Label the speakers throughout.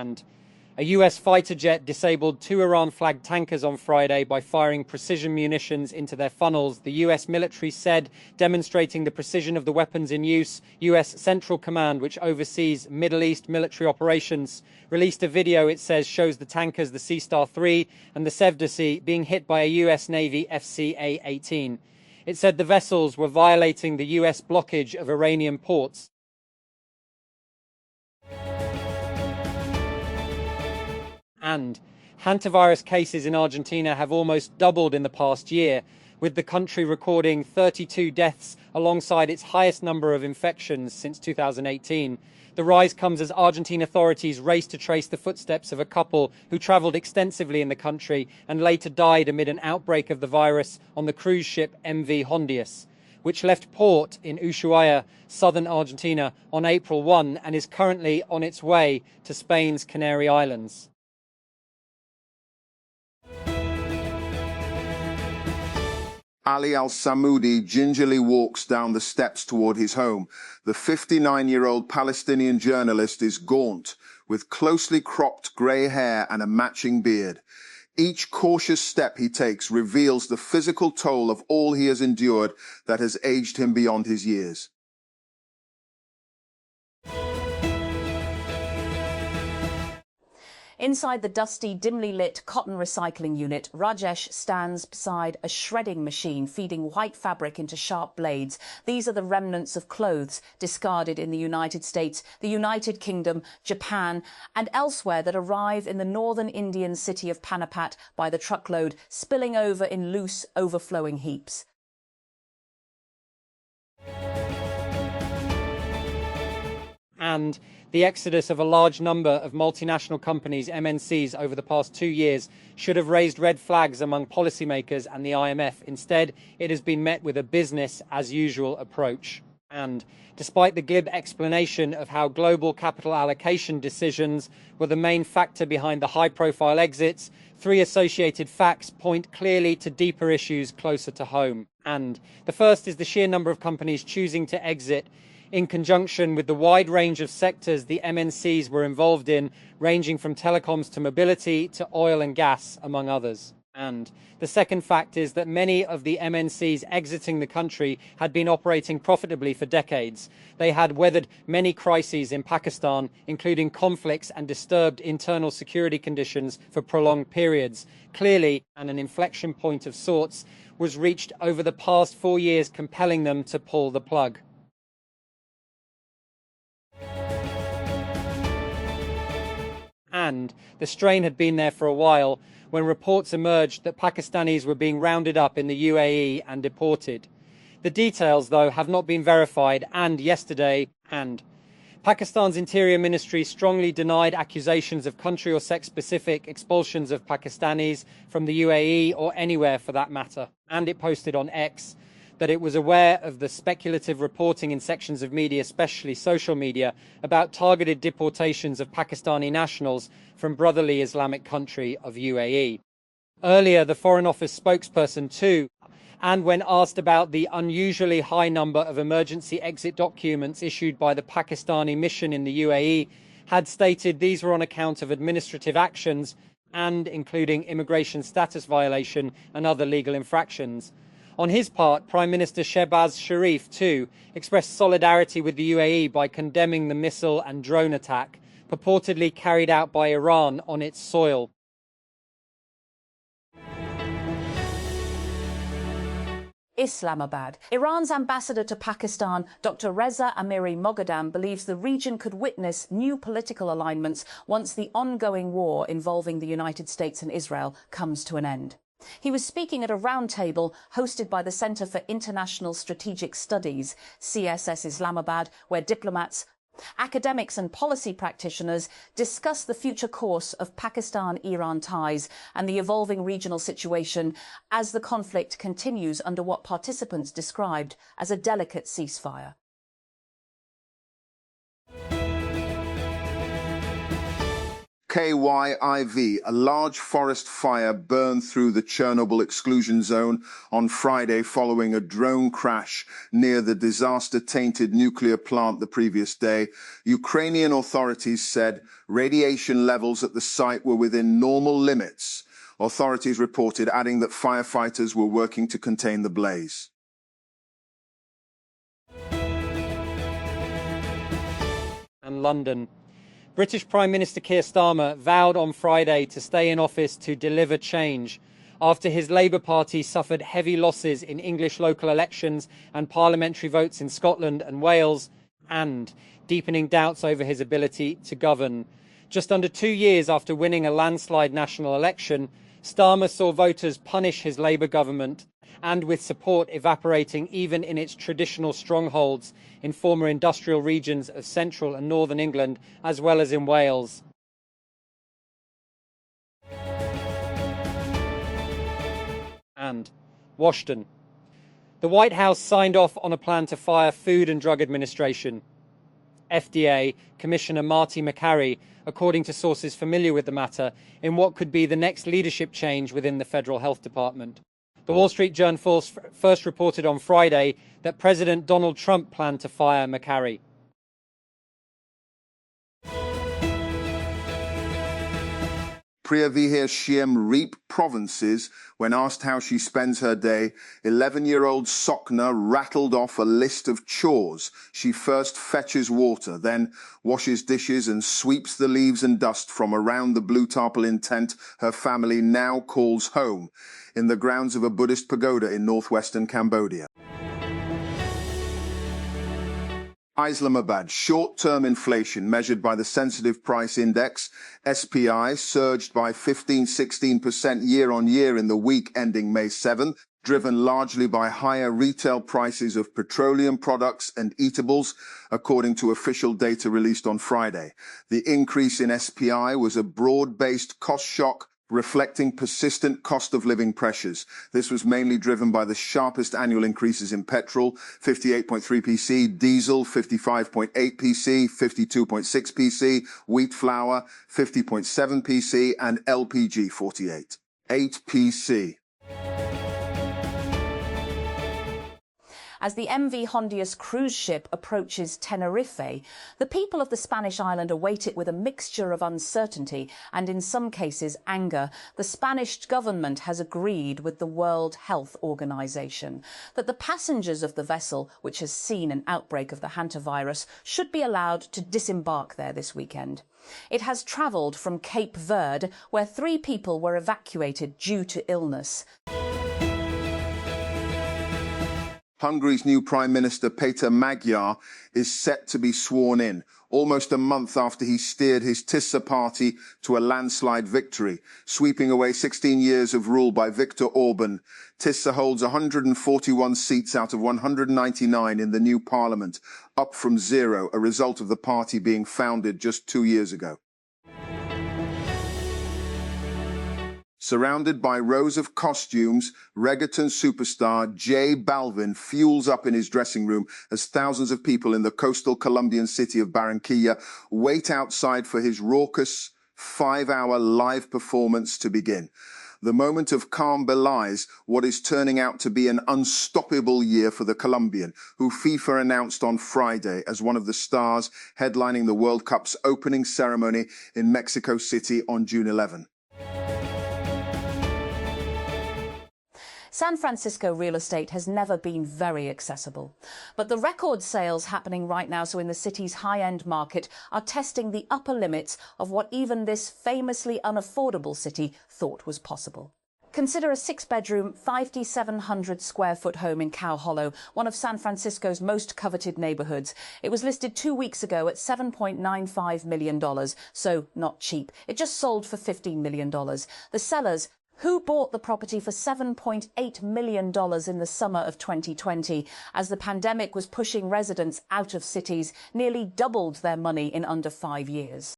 Speaker 1: And a US fighter jet disabled 2 Iran-flagged tankers on Friday by firing precision munitions into their funnels, the US military said, demonstrating the precision of the weapons in use. US Central Command, which oversees Middle East military operations, released a video, it says, shows the tankers, the Sea Star 3 and the Sevdasi, being hit by a US Navy FCA-18. It said the vessels were violating the US blockage of Iranian ports. And hantavirus cases in Argentina have almost doubled in the past year, with the country recording 32 deaths alongside its highest number of infections since 2018. The rise comes as Argentine authorities race to trace the footsteps of a couple who travelled extensively in the country and later died amid an outbreak of the virus on the cruise ship MV Hondius, which left port in Ushuaia, southern Argentina, on April 1 and is currently on its way to Spain's Canary Islands.
Speaker 2: Ali al-Samoudi gingerly walks down the steps toward his home. The 59-year-old Palestinian journalist is gaunt, with closely cropped grey hair and a matching beard. Each cautious step he takes reveals the physical toll of all he has endured that has aged him beyond his years.
Speaker 3: Inside the dusty, dimly lit cotton recycling unit, Rajesh stands beside a shredding machine feeding white fabric into sharp blades. These are the remnants of clothes discarded in the United States, the United Kingdom, Japan and elsewhere that arrive in the northern Indian city of Panipat by the truckload, spilling over in loose, overflowing heaps.
Speaker 1: And the exodus of a large number of multinational companies, MNCs, over the past 2 years should have raised red flags among policymakers and the IMF. Instead, it has been met with a business-as-usual approach. And despite the glib explanation of how global capital allocation decisions were the main factor behind the high-profile exits, 3 associated facts point clearly to deeper issues closer to home. And the first is the sheer number of companies choosing to exit in conjunction with the wide range of sectors the MNCs were involved in, ranging from telecoms to mobility to oil and gas, among others. And the second fact is that many of the MNCs exiting the country had been operating profitably for decades. They had weathered many crises in Pakistan, including conflicts and disturbed internal security conditions for prolonged periods. Clearly, and an inflection point of sorts was reached over the past 4 years, compelling them to pull the plug. And the strain had been there for a while when reports emerged that Pakistanis were being rounded up in the UAE and deported. The details, though, have not been verified, and yesterday, Pakistan's Interior Ministry strongly denied accusations of country or sex-specific expulsions of Pakistanis from the UAE or anywhere for that matter. And it posted on X that it was aware of the speculative reporting in sections of media, especially social media, about targeted deportations of Pakistani nationals from brotherly Islamic country of UAE. Earlier, the Foreign Office spokesperson too, and when asked about the unusually high number of emergency exit documents issued by the Pakistani mission in the UAE, had stated these were on account of administrative actions and including immigration status violation and other legal infractions. On his part, Prime Minister Shehbaz Sharif, too, expressed solidarity with the UAE by condemning the missile and drone attack purportedly carried out by Iran on its soil.
Speaker 3: Islamabad. Iran's ambassador to Pakistan, Dr. Reza Amiri Moghadam, believes the region could witness new political alignments once the ongoing war involving the United States and Israel comes to an end. He was speaking at a roundtable hosted by the Centre for International Strategic Studies, CSS Islamabad, where diplomats, academics and policy practitioners discuss the future course of Pakistan-Iran ties and the evolving regional situation as the conflict continues under what participants described as a delicate ceasefire.
Speaker 2: KYIV, a large forest fire burned through the Chernobyl exclusion zone on Friday following a drone crash near the disaster-tainted nuclear plant the previous day. Ukrainian authorities said radiation levels at the site were within normal limits. Authorities reported, adding that firefighters were working to contain the blaze.
Speaker 1: And London. British Prime Minister Keir Starmer vowed on Friday to stay in office to deliver change after his Labour Party suffered heavy losses in English local elections and parliamentary votes in Scotland and Wales, and deepening doubts over his ability to govern. Just under 2 years after winning a landslide national election, Starmer saw voters punish his Labour government, and with support evaporating even in its traditional strongholds in former industrial regions of central and northern England, as well as in Wales. And Washington. The White House signed off on a plan to fire Food and Drug Administration FDA Commissioner Marty McCarry, according to sources familiar with the matter, in what could be the next leadership change within the Federal Health Department. The Wall Street Journal first reported on Friday that President Donald Trump planned to fire McCarry.
Speaker 2: Priya Vihir Siem Reap provinces. When asked how she spends her day, 11-year-old Sokna rattled off a list of chores. She first fetches water, then washes dishes and sweeps the leaves and dust from around the blue tarpaulin tent her family now calls home, in the grounds of a Buddhist pagoda in northwestern Cambodia. Islamabad. Short-term inflation measured by the Sensitive Price Index, SPI, surged by 15-16% year-on-year in the week ending May 7th, driven largely by higher retail prices of petroleum products and eatables, according to official data released on Friday. The increase in SPI was a broad-based cost shock reflecting persistent cost of living pressures. This was mainly driven by the sharpest annual increases in petrol, 58.3 PC, diesel, 55.8 PC, 52.6 PC, wheat flour, 50.7 PC, and LPG, 48.8 PC.
Speaker 3: As the MV Hondius cruise ship approaches Tenerife, the people of the Spanish island await it with a mixture of uncertainty and, in some cases, anger. The Spanish government has agreed with the World Health Organization that the passengers of the vessel, which has seen an outbreak of the hantavirus, should be allowed to disembark there this weekend. It has travelled from Cape Verde, where 3 people were evacuated due to illness.
Speaker 2: Hungary's new Prime Minister Peter Magyar is set to be sworn in, almost a month after he steered his Tisza party to a landslide victory, sweeping away 16 years of rule by Viktor Orban. Tisza holds 141 seats out of 199 in the new parliament, up from 0, a result of the party being founded just 2 years ago. Surrounded by rows of costumes, reggaeton superstar J Balvin fuels up in his dressing room as thousands of people in the coastal Colombian city of Barranquilla wait outside for his raucous 5-hour live performance to begin. The moment of calm belies what is turning out to be an unstoppable year for the Colombian, who FIFA announced on Friday as one of the stars headlining the World Cup's opening ceremony in Mexico City on June 11.
Speaker 3: San Francisco real estate has never been very accessible, but the record sales happening right now, so in the city's high-end market, are testing the upper limits of what even this famously unaffordable city thought was possible. Consider a 6-bedroom, 5,700 square foot home in Cow Hollow, one of San Francisco's most coveted neighborhoods. It was listed 2 weeks ago at $7.95 million, so not cheap. It just sold for $15 million. The sellers, who bought the property for $7.8 million in the summer of 2020, as the pandemic was pushing residents out of cities, nearly doubled their money in under 5 years.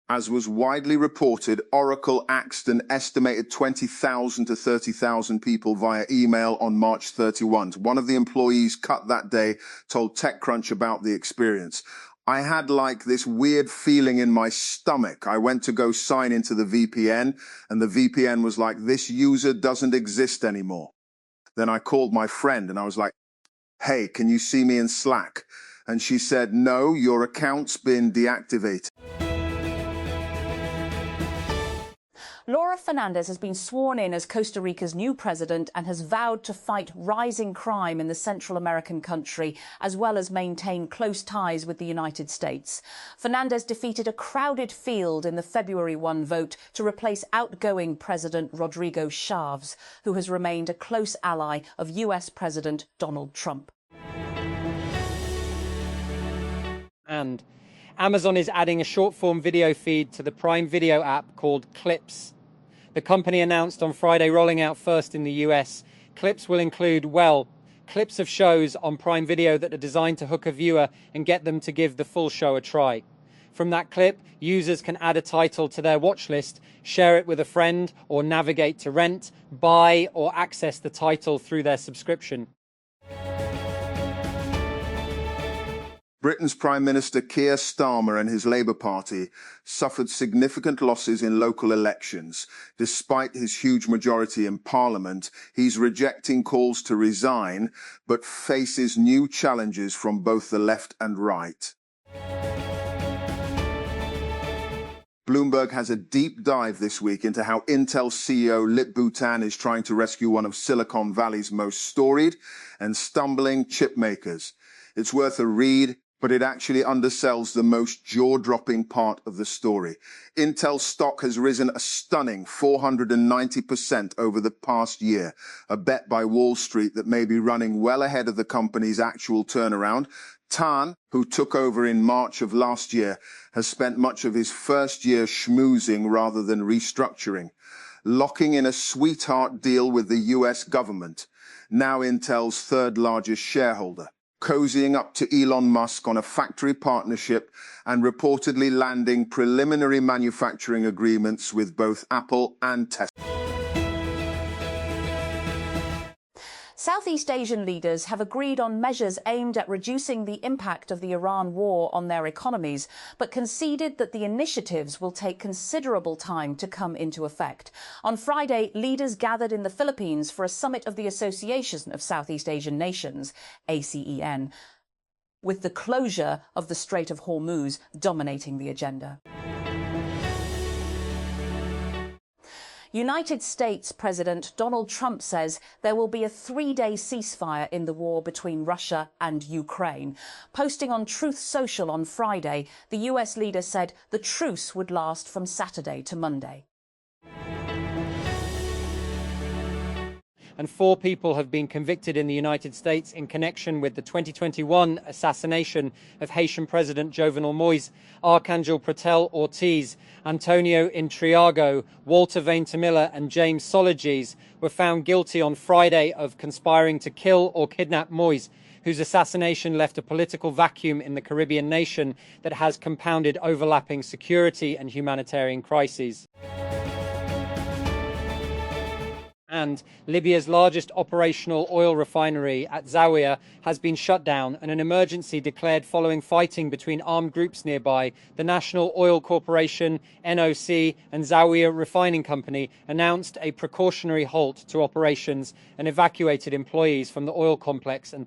Speaker 2: As was widely reported, Oracle axed an estimated 20,000 to 30,000 people via email on March 31. One of the employees cut that day told TechCrunch about the experience. I had like this weird feeling in my stomach. I went to go sign into the VPN, and the VPN was like, this user doesn't exist anymore. Then I called my friend and I was like, hey, can you see me in Slack? And she said, no, your account's been deactivated.
Speaker 3: Laura Fernandez has been sworn in as Costa Rica's new president and has vowed to fight rising crime in the Central American country, as well as maintain close ties with the United States. Fernandez defeated a crowded field in the February 1 vote to replace outgoing President Rodrigo Chaves, who has remained a close ally of US President Donald Trump.
Speaker 1: And Amazon is adding a short-form video feed to the Prime Video app called Clips. The company announced on Friday rolling out first in the US. Clips will include, well, clips of shows on Prime Video that are designed to hook a viewer and get them to give the full show a try. From that clip, users can add a title to their watch list, share it with a friend, or navigate to rent, buy, or access the title through their subscription.
Speaker 2: Britain's Prime Minister Keir Starmer and his Labour Party suffered significant losses in local elections. Despite his huge majority in Parliament, he's rejecting calls to resign, but faces new challenges from both the left and right. Bloomberg has a deep dive this week into how Intel CEO Lip Bhutan is trying to rescue one of Silicon Valley's most storied and stumbling chip makers. It's worth a read, but it actually undersells the most jaw-dropping part of the story. Intel stock has risen a stunning 490% over the past year, a bet by Wall Street that may be running well ahead of the company's actual turnaround. Tan, who took over in March of last year, has spent much of his first year schmoozing rather than restructuring, locking in a sweetheart deal with the US government, now Intel's third largest shareholder, cozying up to Elon Musk on a factory partnership and reportedly landing preliminary manufacturing agreements with both Apple and Tesla.
Speaker 3: Southeast Asian leaders have agreed on measures aimed at reducing the impact of the Iran war on their economies, but conceded that the initiatives will take considerable time to come into effect. On Friday, leaders gathered in the Philippines for a summit of the Association of Southeast Asian Nations, ASEAN, with the closure of the Strait of Hormuz dominating the agenda. United States President Donald Trump says there will be a 3-day ceasefire in the war between Russia and Ukraine. Posting on Truth Social on Friday, the US leader said the truce would last from Saturday to Monday.
Speaker 1: And 4 people have been convicted in the United States in connection with the 2021 assassination of Haitian President Jovenel Moïse. Arcangel Pretel Ortiz, Antonio Intriago, Walter Ventimilla and James Sologis were found guilty on Friday of conspiring to kill or kidnap Moïse, whose assassination left a political vacuum in the Caribbean nation that has compounded overlapping security and humanitarian crises. And Libya's largest operational oil refinery at Zawiya has been shut down and an emergency declared following fighting between armed groups nearby. The National Oil Corporation, NOC, and Zawiya Refining Company announced a precautionary halt to operations and evacuated employees from the oil complex and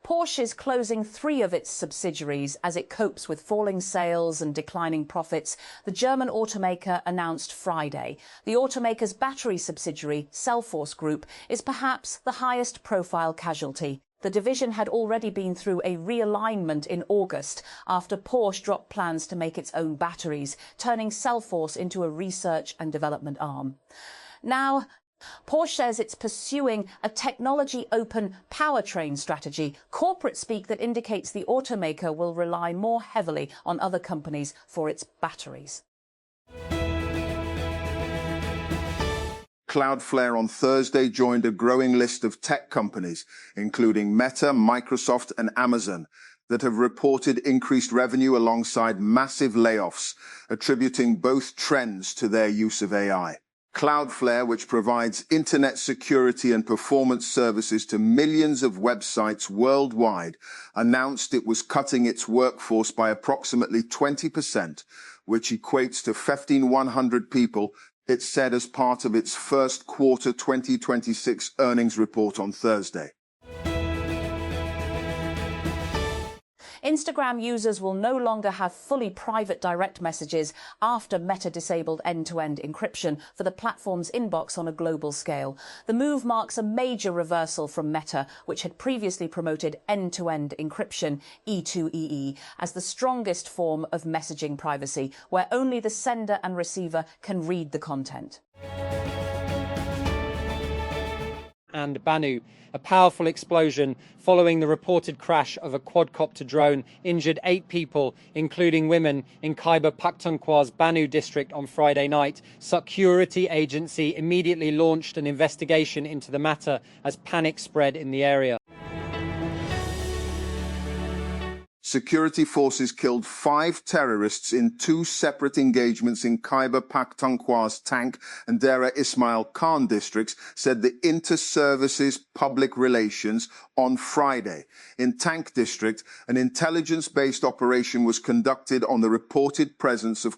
Speaker 3: Porsche is closing 3 of its subsidiaries as it copes with falling sales and declining profits, the German automaker announced Friday. The automaker's battery subsidiary, Cellforce Group, is perhaps the highest profile casualty. The division had already been through a realignment in August after Porsche dropped plans to make its own batteries, turning Cellforce into a research and development arm. Now, Porsche says it's pursuing a technology-open powertrain strategy, corporate speak that indicates the automaker will rely more heavily on other companies for its batteries.
Speaker 2: Cloudflare on Thursday joined a growing list of tech companies, including Meta, Microsoft, and Amazon, that have reported increased revenue alongside massive layoffs, attributing both trends to their use of AI. Cloudflare, which provides internet security and performance services to millions of websites worldwide, announced it was cutting its workforce by approximately 20%, which equates to 1,500 people, it said as part of its first quarter 2026 earnings report on Thursday.
Speaker 3: Instagram users will no longer have fully private direct messages after Meta disabled end-to-end encryption for the platform's inbox on a global scale. The move marks a major reversal from Meta, which had previously promoted end-to-end encryption, E2EE, as the strongest form of messaging privacy, where only the sender and receiver can read the content.
Speaker 1: And Banu, a powerful explosion following the reported crash of a quadcopter drone injured 8 people, including women, in Khyber Pakhtunkhwa's Banu district on Friday night. Security agency immediately launched an investigation into the matter as panic spread in the area.
Speaker 2: Security forces killed 5 terrorists in 2 separate engagements in Khyber Pakhtunkhwa's Tank and Dera Ismail Khan districts, said the Inter-Services Public Relations on Friday. In Tank district, an intelligence-based operation was conducted on the reported presence of